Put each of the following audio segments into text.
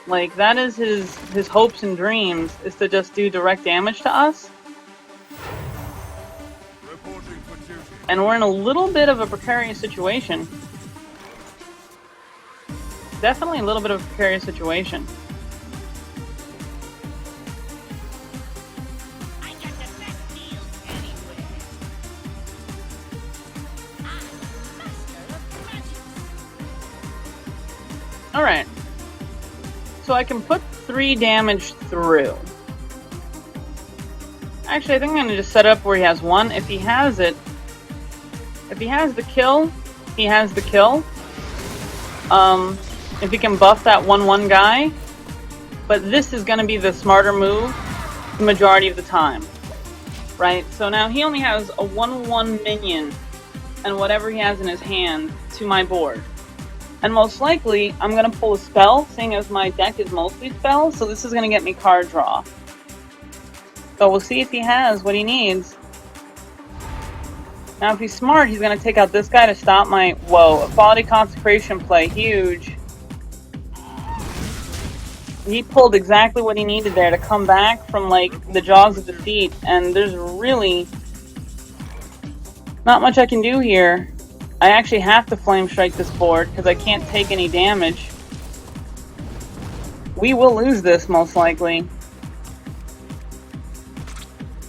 Like, that is his hopes and dreams, is to just do direct damage to us. And we're in a little bit of a precarious situation. Definitely a little bit of a precarious situation. Alright. So I can put 3 damage through. Actually, I think I'm going to just set up where he has 1. If he has it... If he has the kill, he has the kill. If he can buff that 1/1 guy. But this is going to be the smarter move the majority of the time. Right? So now he only has a 1/1 minion and whatever he has in his hand to my board. And most likely, I'm going to pull a spell, seeing as my deck is mostly spells, so this is going to get me card draw. So we'll see if he has what he needs. Now if he's smart, he's going to take out this guy to stop my... Whoa, Equality Consecration play, huge. He pulled exactly what he needed there to come back from, like, the jaws of defeat, and there's really not much I can do here. I actually have to Flame Strike this board because I can't take any damage. We will lose this, most likely.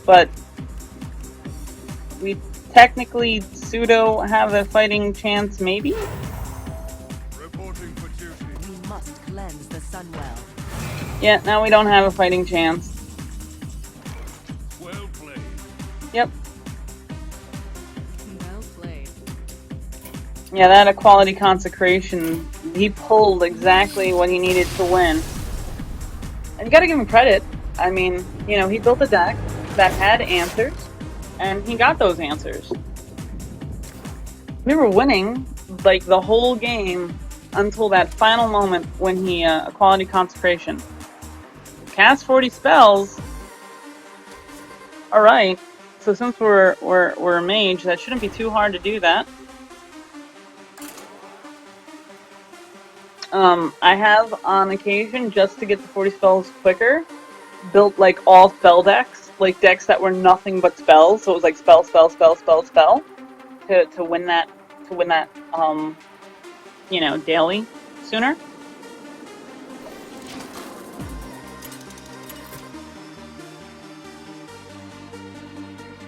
But we technically pseudo have a fighting chance, maybe? Reporting for duty. We must cleanse the Sunwell. Yeah, now we don't have a fighting chance. Well played. Yep. Well played. Yeah, that Equality Consecration, he pulled exactly what he needed to win. And you gotta give him credit. I mean, you know, he built a deck that had answers, and he got those answers. We were winning, like, the whole game until that final moment when he, Equality Consecration. Cast 40 spells. Alright, so since we're a mage, that shouldn't be too hard to do that. I have, on occasion, just to get the 40 spells quicker, built, like, all spell decks. Like, decks that were nothing but spells. So it was like spell, spell, spell, spell, spell. To win that, you know, daily sooner.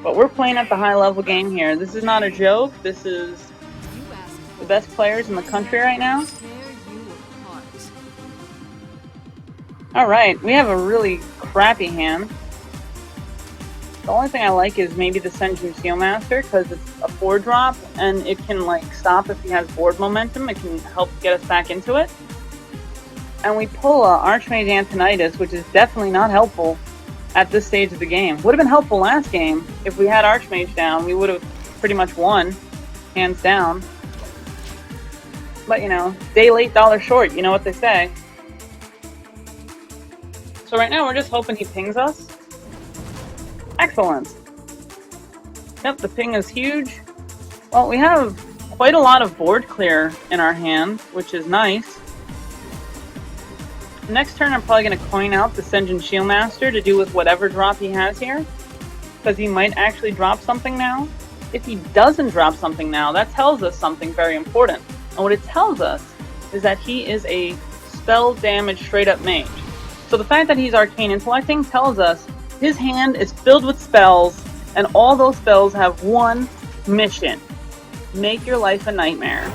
But we're playing at the high level game here. This is not a joke. This is the best players in the country right now. Alright, we have a really crappy hand. The only thing I like is maybe the Senjin Sealmaster, because it's a 4-drop, and it can, like, stop if he has board momentum. It can help get us back into it. And we pull Archmage Antonidas, which is definitely not helpful at this stage of the game. Would have been helpful last game. If we had Archmage down, we would have pretty much won, hands down. But, you know, day late, dollar short, you know what they say. So right now, we're just hoping he pings us. Excellent. Yep, the ping is huge. Well, we have quite a lot of board clear in our hand, which is nice. Next turn, I'm probably going to coin out the Senjin Shieldmaster to do with whatever drop he has here. Because he might actually drop something now. If he doesn't drop something now, that tells us something very important. And what it tells us is that he is a spell damage straight up mage. So the fact that he's arcane intellecting tells us his hand is filled with spells, and all those spells have one mission: make your life a nightmare.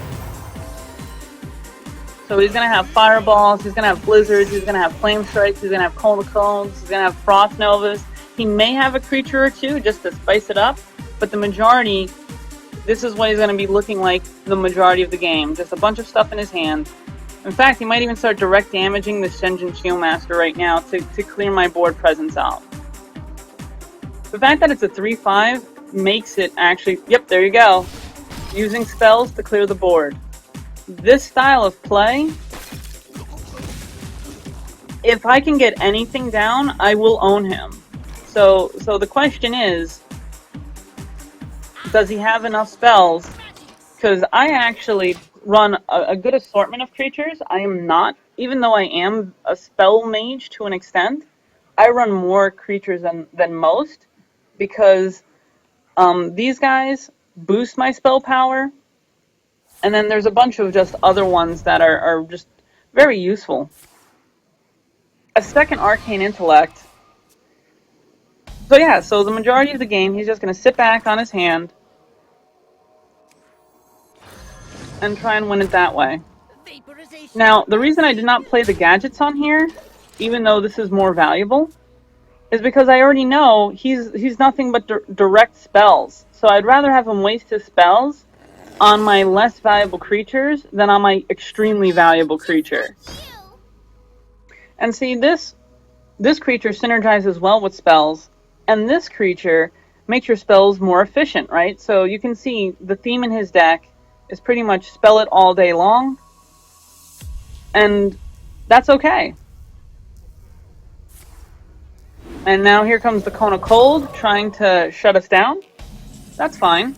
So he's going to have fireballs, he's going to have blizzards, he's going to have flame strikes, he's going to have cold cones, he's going to have frost novas. He may have a creature or two just to spice it up, but the majority, this is what he's going to be looking like the majority of the game. Just a bunch of stuff in his hand. In fact, he might even start direct damaging the Senjin Shieldmaster right now to clear my board presence out. The fact that it's a 3/5 makes it actually... Yep, there you go. Using spells to clear the board. This style of play, if I can get anything down, I will own him. So the question is, does he have enough spells? Because I actually run a good assortment of creatures. I am not even though I am a spell mage to an extent, I run more creatures than most because these guys boost my spell power, and then there's a bunch of just other ones that are just very useful. A second arcane intellect. So yeah, so the majority of the game, he's just going to sit back on his hand and try and win it that way. Now, the reason I did not play the gadgets on here, even though this is more valuable, is because I already know he's nothing but direct spells. So I'd rather have him waste his spells on my less valuable creatures than on my extremely valuable creature. And see, this creature synergizes well with spells, and this creature makes your spells more efficient, right? So you can see the theme in his deck is pretty much spell it all day long, and that's okay. And now here comes the Cone of Cold trying to shut us down. That's fine.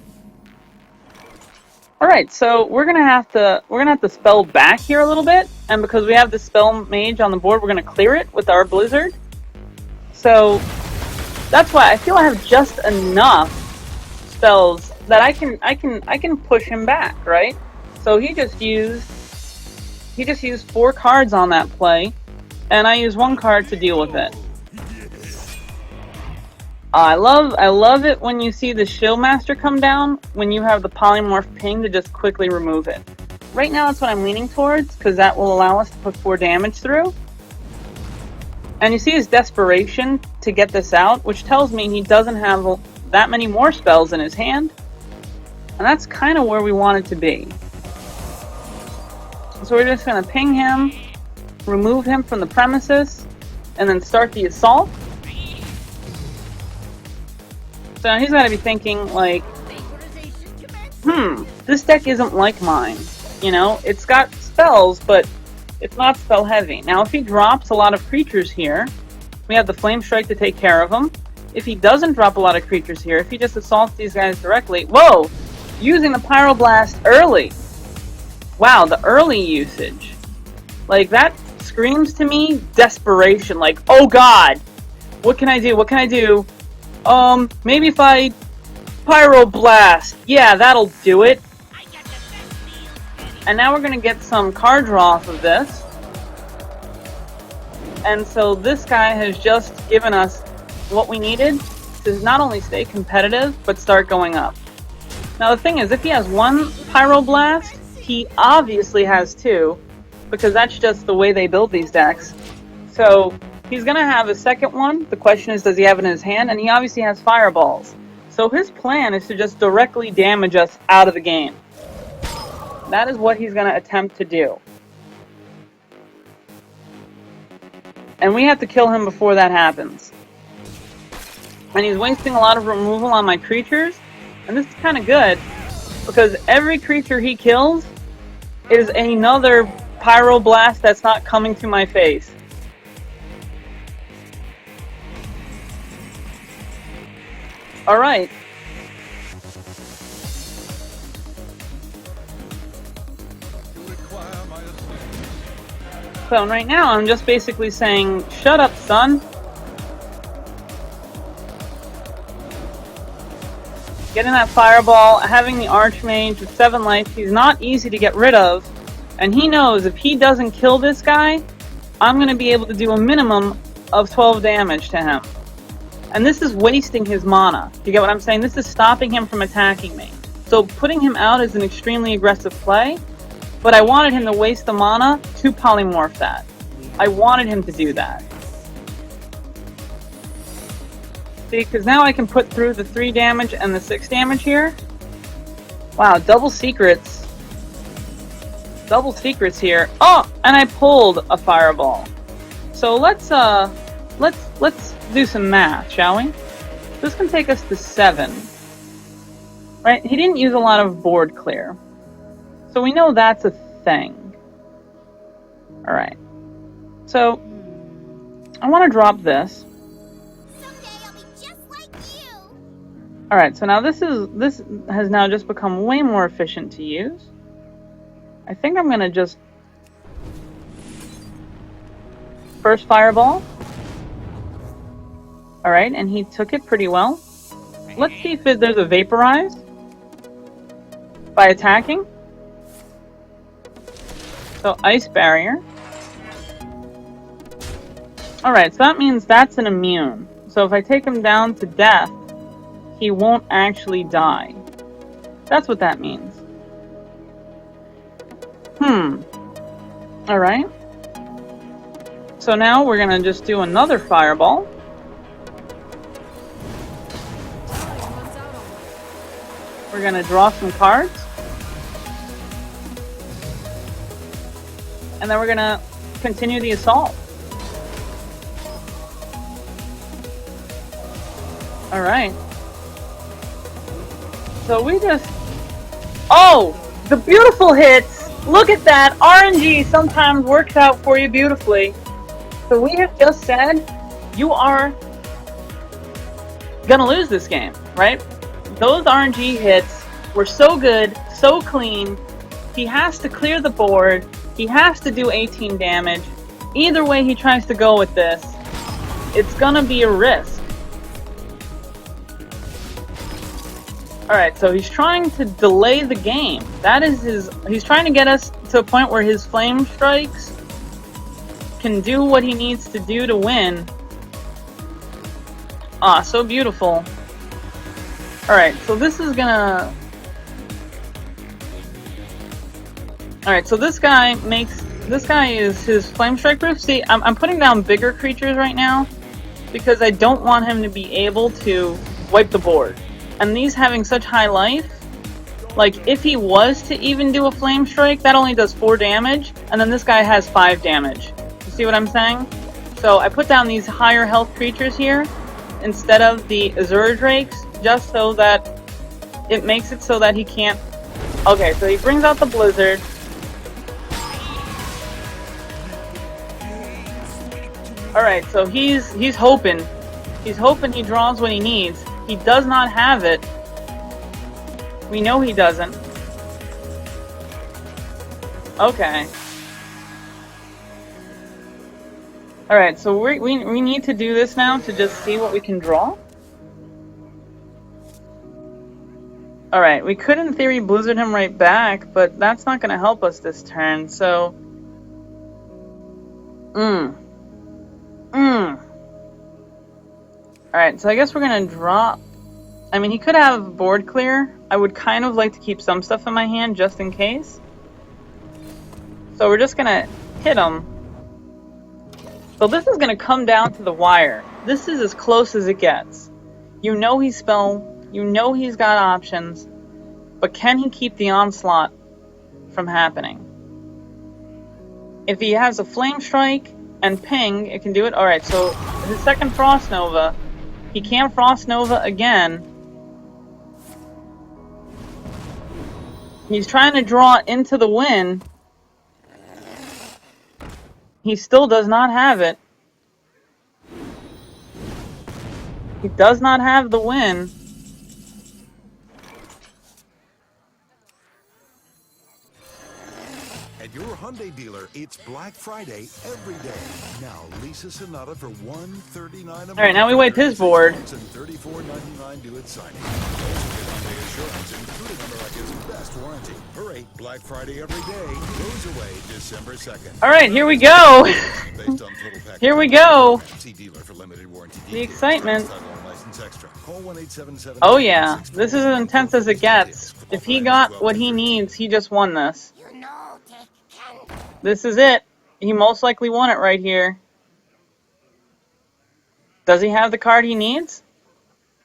All right, so we're gonna have to spell back here a little bit, and because we have the spell mage on the board, we're gonna clear it with our blizzard. So that's why I feel I have just enough spells that I can push him back, right? So he just used 4 cards on that play, and I use 1 card to deal with it. I love it when you see the Shield Master come down when you have the Polymorph ping to just quickly remove it. Right now that's what I'm leaning towards, because that will allow us to put 4 damage through. And you see his desperation to get this out, which tells me he doesn't have that many more spells in his hand. And that's kind of where we want it to be. So we're just going to ping him, remove him from the premises, and then start the assault. So now he's got to be thinking, like, this deck isn't like mine. You know, it's got spells, but it's not spell heavy. Now, if he drops a lot of creatures here, we have the Flame Strike to take care of him. If he doesn't drop a lot of creatures here, if he just assaults these guys directly, whoa! Using the Pyroblast early. Wow, the early usage. Like, that screams to me desperation. Like, oh god! What can I do? What can I do? Maybe if I Pyroblast. Yeah, that'll do it. And now we're going to get some card draw off of this. And so this guy has just given us what we needed to not only stay competitive, but start going up. Now the thing is, if he has 1 Pyroblast, he obviously has 2, because that's just the way they build these decks. So he's going to have a second one. The question is, does he have it in his hand? And he obviously has Fireballs. So his plan is to just directly damage us out of the game. That is what he's going to attempt to do. And we have to kill him before that happens. And he's wasting a lot of removal on my creatures. And this is kind of good, because every creature he kills is another Pyroblast that's not coming to my face. Alright. So right now I'm just basically saying, shut up, son. Getting that Fireball, having the Archmage with 7 life, he's not easy to get rid of. And he knows if he doesn't kill this guy, I'm going to be able to do a minimum of 12 damage to him. And this is wasting his mana. You get what I'm saying? This is stopping him from attacking me. So putting him out is an extremely aggressive play, but I wanted him to waste the mana to polymorph that. I wanted him to do that. See, because now I can put through the 3 damage and the 6 damage here. Wow, double secrets. Double secrets here. Oh, and I pulled a Fireball. So let's do some math, shall we? This can take us to 7. Right? He didn't use a lot of board clear. So we know that's a thing. Alright. So, I want to drop this. Alright, so now this has now just become way more efficient to use. I think I'm going to just first fireball. Alright, and he took it pretty well. Let's see if there's a vaporize by attacking. So ice barrier. Alright, so that means that's an immune. So if I take him down to death, he won't actually die. That's what that means. Alright. So now we're gonna just do another fireball. We're gonna draw some cards. And then we're gonna continue the assault. Alright. So we just... Oh! The beautiful hits! Look at that! RNG sometimes works out for you beautifully. So we have just said, you are gonna lose this game, right? Those RNG hits were so good, so clean. He has to clear the board. He has to do 18 damage. Either way he tries to go with this, it's gonna be a risk. Alright, so he's trying to delay the game. That is he's trying to get us to a point where his flame strikes can do what he needs to do to win. Ah, so beautiful. Alright, so this is gonna... Alright, so this guy is his flame strike proof. See, I'm putting down bigger creatures right now because I don't want him to be able to wipe the board. And these having such high life, like if he was to even do a flame strike, that only does 4 damage, and then this guy has 5 damage. You see what I'm saying? So I put down these higher health creatures here instead of the Azure Drakes, just so that it makes it so that he can't... Okay, so he brings out the Blizzard. Alright, so he's hoping. He's hoping he draws what he needs. He does not have it. We know he doesn't. Okay. Alright, so we need to do this now to just see what we can draw. Alright, we could in theory Blizzard him right back, but that's not going to help us this turn, so... Alright, so I guess we're gonna drop... I mean, he could have board clear. I would kind of like to keep some stuff in my hand, just in case. So we're just gonna hit him. So this is gonna come down to the wire. This is as close as it gets. You know he's spell, you know he's got options, but can he keep the onslaught from happening? If he has a flame strike and ping, it can do it. Alright, so his second Frost Nova, he can't Frost Nova again. He's trying to draw into the win. He still does not have it. He does not have the win. At your Hyundai dealer, it's Black Friday every day. Now, Lisa Sonata for $139 a month. All right, now we wipe his board. And $34.99 due at signing. Hyundai Assurance, including America's best warranty. Hurry, Black Friday every day goes away December 2nd. All right, here we go. Based on total package. Here we go. See dealer for limited warranty. The excitement. License extra. Call 1-877. Oh yeah, this is as intense as it gets. If he got what he needs, he just won this. This is it. He most likely won it right here. Does he have the card he needs?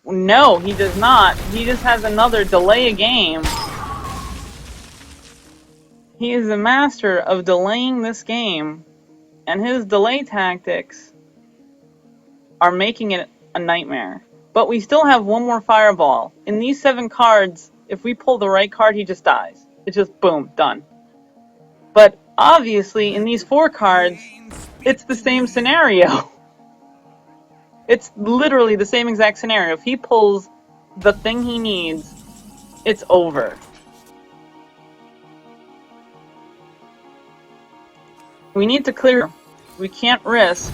No, he does not. He just has another delay a game. He is the master of delaying this game, and his delay tactics are making it a nightmare. But we still have one more fireball. In these 7 cards, if we pull the right card, he just dies. It's just boom, done. But obviously, in these 4 cards, it's the same scenario. It's literally the same exact scenario. If he pulls the thing he needs, it's over. We need to clear. we can't risk